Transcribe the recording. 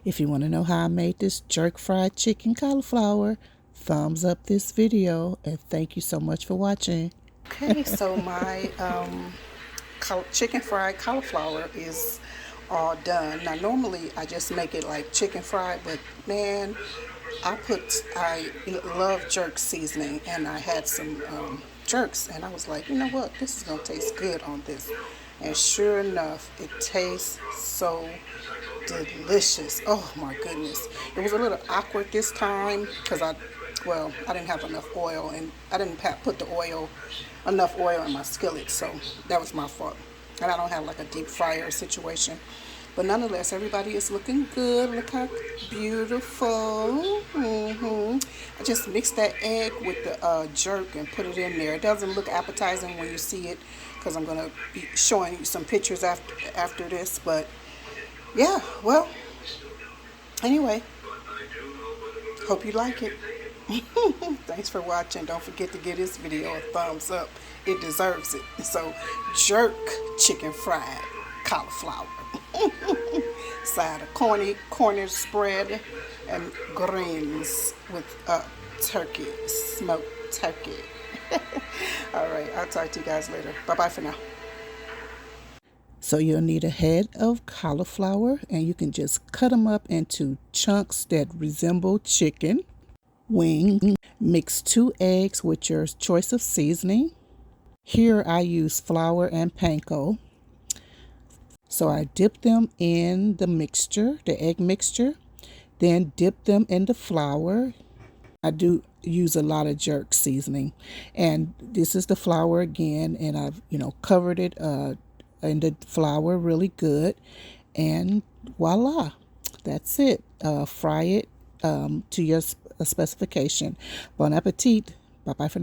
If you want to know how I made this jerk fried chicken cauliflower, thumbs up this video, and thank you so much for watching. Okay, so my chicken fried cauliflower is all done. Now normally I just make it like chicken fried, but man, I love jerk seasoning, and I had some jerks, and I was like, you know what, this is gonna taste good on this. And sure enough, it tastes so delicious. Oh my goodness. It was a little awkward this time because I didn't have enough oil, and I didn't put enough oil in my skillet, so that was my fault. And I don't have like a deep fryer situation. But nonetheless, everybody is looking good. Look how beautiful. I just mixed that egg with the jerk and put it in there. It doesn't look appetizing when you see it because I'm going to be showing you some pictures after this. But yeah, well, anyway, hope you like it. Thanks for watching. Don't forget to give this video a thumbs up. It deserves it. So, jerk chicken fried cauliflower. Side of corny spread and greens with turkey, smoked turkey. All right, I'll talk to you guys later. Bye-bye for now. So you'll need a head of cauliflower, and you can just cut them up into chunks that resemble chicken wing. Mix 2 eggs with your choice of seasoning. Here I use flour and panko. So I dip them in the mixture, the egg mixture, then dip them in the flour. I do use a lot of jerk seasoning, and this is the flour again, and I've covered it in the flour really good, and voila, that's it. Fry it to your specification. Bon appetit. Bye bye for now.